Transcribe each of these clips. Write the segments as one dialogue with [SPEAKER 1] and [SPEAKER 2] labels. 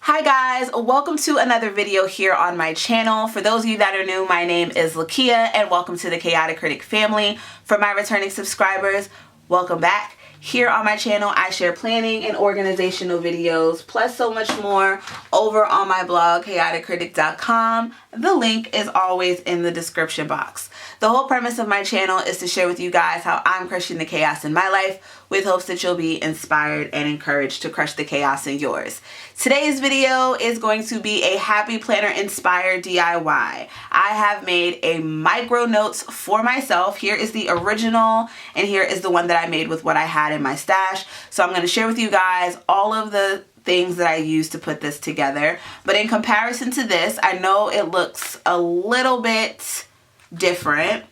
[SPEAKER 1] Hi guys, welcome to another video here on my channel. For those of you that are new, my name is Lakia and welcome to the Chaotic Critic family. For my returning subscribers, welcome back. Here on my channel, I share planning and organizational videos, plus so much more over on my blog, chaoticcritic.com. The link is always in the description box. The whole premise of my channel is to share with you guys how I'm crushing the chaos in my life with hopes that you'll be inspired and encouraged to crush the chaos in yours. Today's video is going to be a Happy Planner inspired DIY. I have made a micro notes for myself. Here is the original and here is the one that I made with what I had in my stash. So I'm going to share with you guys all of the things that I used to put this together. But in comparison to this, I know it looks a little bit different.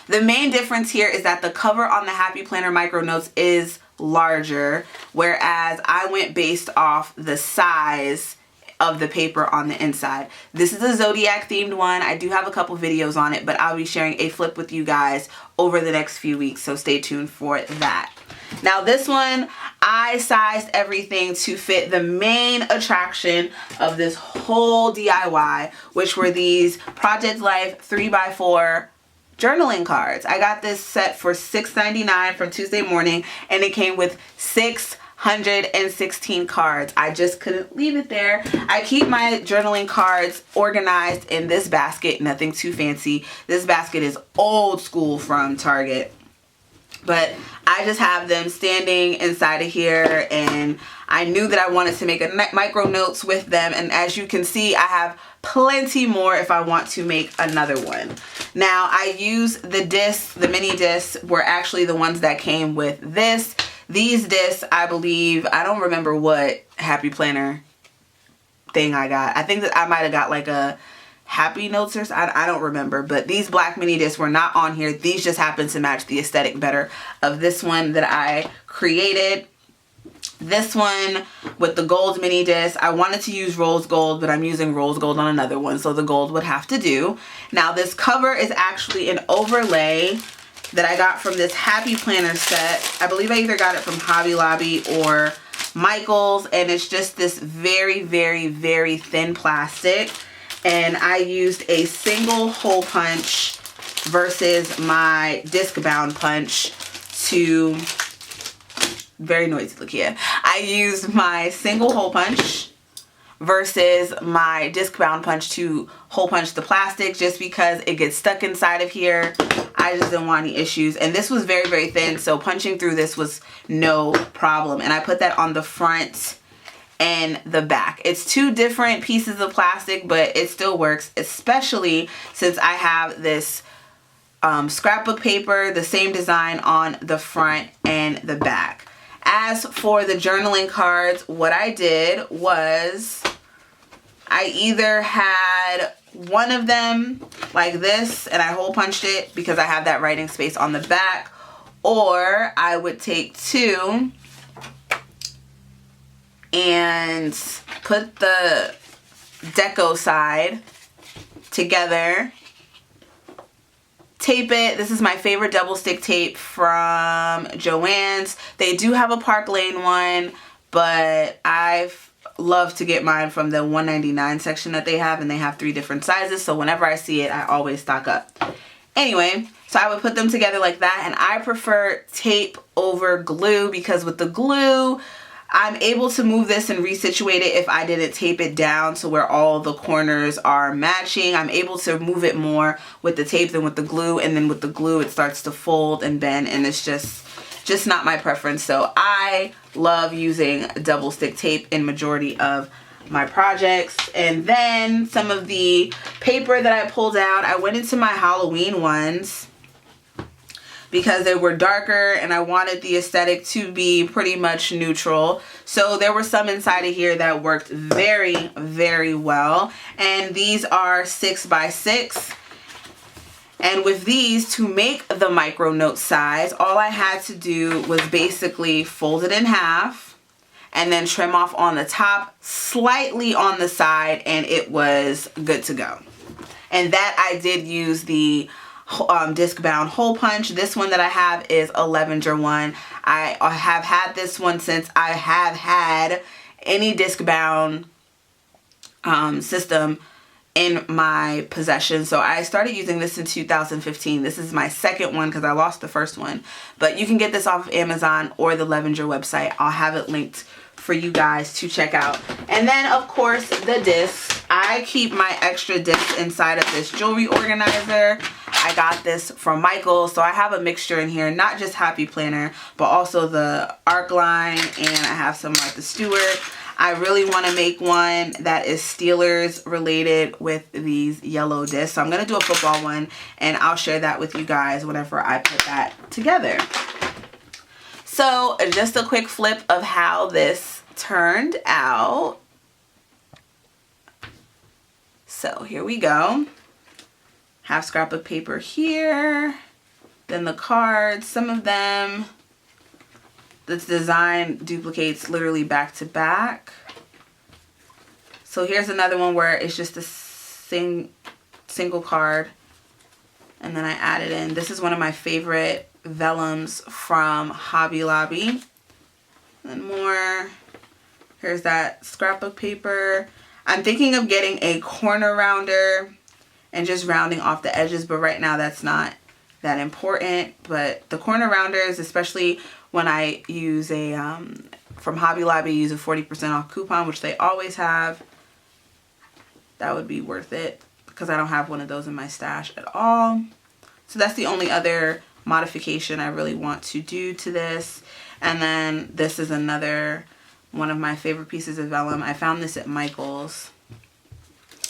[SPEAKER 1] The main difference here is that the cover on the Happy Planner micro notes is larger, whereas I went based off the size of the paper on the inside. This is a zodiac themed one. I do have a couple videos on it, but I'll be sharing a flip with you guys over the next few weeks, so stay tuned for that. Now this one, I sized everything to fit the main attraction of this whole DIY, which were these Project Life 3x4 journaling cards. I got this set for $6.99 from Tuesday Morning, and it came with 616 cards. I just couldn't leave it there. I keep my journaling cards organized in this basket, nothing too fancy. This basket is old school from Target, but I just have them standing inside of here, and I knew that I wanted to make a micro notes with them, and as you can see, I have plenty more if I want to make another one. Now I use the discs, the mini discs were actually the ones that came with this. These discs, I believe, I don't remember what Happy Planner thing I got. I think that I might have got like a Happy Notes or something. I don't remember, but these black mini discs were not on here. These just happen to match the aesthetic better of this one that I created. This one with the gold mini disc, I wanted to use rose gold, but I'm using rose gold on another one, so the gold would have to do. Now this cover is actually an overlay that I got from this Happy Planner set. I believe I either got it from Hobby Lobby or Michael's, and it's just this very, very, very thin plastic. And I used a single hole punch versus my disc bound punch to... Very noisy, Lakia. I used my single hole punch versus my disc bound punch to hole punch the plastic, just because it gets stuck inside of here. I just didn't want any issues, and this was very, very thin, so punching through this was no problem. And I put that on the front and the back. It's two different pieces of plastic, but it still works, especially since I have this scrapbook paper, the same design on the front and the back. As for the journaling cards, what I did was I either had one of them like this and I hole punched it because I have that writing space on the back, or I would take two and put the deco side together, tape it. This is my favorite double stick tape from Joann's. They do have a Park Lane one, but I've loved to get mine from the $1.99 section that they have, and they have 3 different sizes, so whenever I see it, I always stock up. Anyway, so I would put them together like that, and I prefer tape over glue because with the glue, I'm able to move this and resituate it if I didn't tape it down to where all the corners are matching. I'm able to move it more with the tape than with the glue, and then with the glue it starts to fold and bend, and it's just not my preference. So I love using double stick tape in majority of my projects. And then some of the paper that I pulled out, I went into my Halloween ones because they were darker and I wanted the aesthetic to be pretty much neutral. So there were some inside of here that worked very, very well. And these are 6x6. And with these, to make the micro note size, all I had to do was basically fold it in half and then trim off on the top, slightly on the side, and it was good to go. And that I did use the disc bound hole punch. This one that I have is a Lavender one. I have had this one since I have had any disc bound system in my possession. So I started using this in 2015. This is my second one because I lost the first one. But you can get this off of Amazon or the Levenger website. I'll have it linked for you guys to check out. And then of course the discs. I keep my extra discs inside of this jewelry organizer. I got this from Michael, so I have a mixture in here, not just Happy Planner, but also the Arc line, and I have some Martha Stewart. I really want to make one that is Steelers related with these yellow discs. So I'm going to do a football one, and I'll share that with you guys whenever I put that together. So just a quick flip of how this turned out. So here we go. Half scrap of paper here. Then the cards, some of them, this design duplicates literally back to back. So here's another one where it's just a single card. And then I added in, this is one of my favorite vellums from Hobby Lobby. And more. Here's that scrapbook paper. I'm thinking of getting a corner rounder and just rounding off the edges, but right now that's not that important. But the corner rounders, especially when I use a, from Hobby Lobby, use a 40% off coupon, which they always have, that would be worth it because I don't have one of those in my stash at all. So that's the only other modification I really want to do to this. And then this is another one of my favorite pieces of vellum. I found this at Michael's.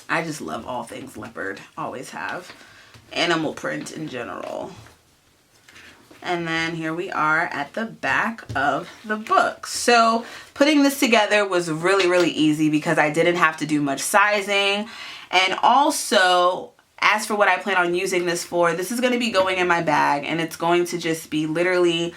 [SPEAKER 1] I just love all things leopard, always have. Animal print in general. And then here we are at the back of the book. So putting this together was really, really easy because I didn't have to do much sizing. And also, as for what I plan on using this for, this is going to be going in my bag, and it's going to just be literally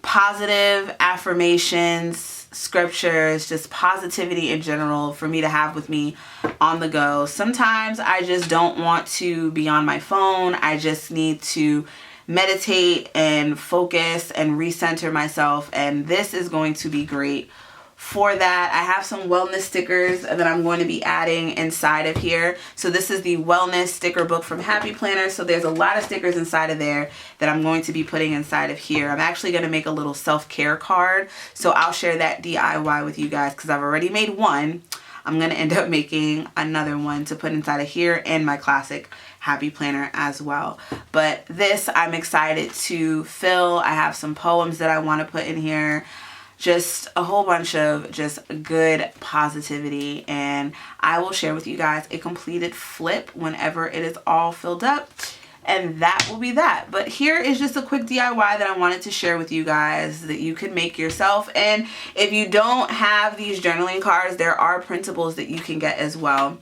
[SPEAKER 1] positive affirmations, scriptures, just positivity in general for me to have with me on the go. Sometimes I just don't want to be on my phone. I just need to meditate and focus and recenter myself, and this is going to be great for that. I have some wellness stickers that I'm going to be adding inside of here. So this is the wellness sticker book from Happy Planner. So there's a lot of stickers inside of there that I'm going to be putting inside of here. I'm actually going to make a little self-care card. So I'll share that DIY with you guys because I've already made one. I'm going to end up making another one to put inside of here and my classic Happy Planner as well. But this I'm excited to fill. I have some poems that I want to put in here. Just a whole bunch of just good positivity, and I will share with you guys a completed flip whenever it is all filled up, and that will be that. But here is just a quick DIY that I wanted to share with you guys that you can make yourself. And if you don't have these journaling cards, there are printables that you can get as well.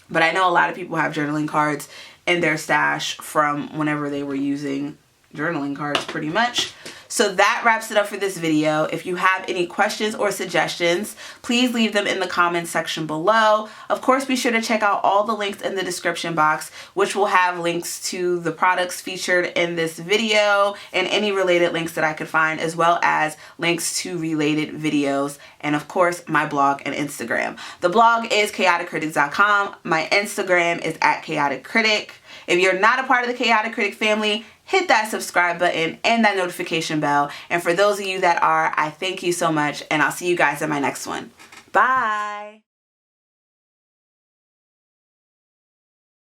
[SPEAKER 1] But I know a lot of people have journaling cards in their stash from whenever they were using journaling cards pretty much. So that wraps it up for this video. If you have any questions or suggestions, please leave them in the comments section below. Of course, be sure to check out all the links in the description box, which will have links to the products featured in this video and any related links that I could find, as well as links to related videos, and of course, my blog and Instagram. The blog is chaoticcritic.com. My Instagram is @chaoticcritic. If you're not a part of the Chaotic Critic family, hit that subscribe button and that notification bell. And for those of you that are, I thank you so much, and I'll see you guys in my next one. Bye.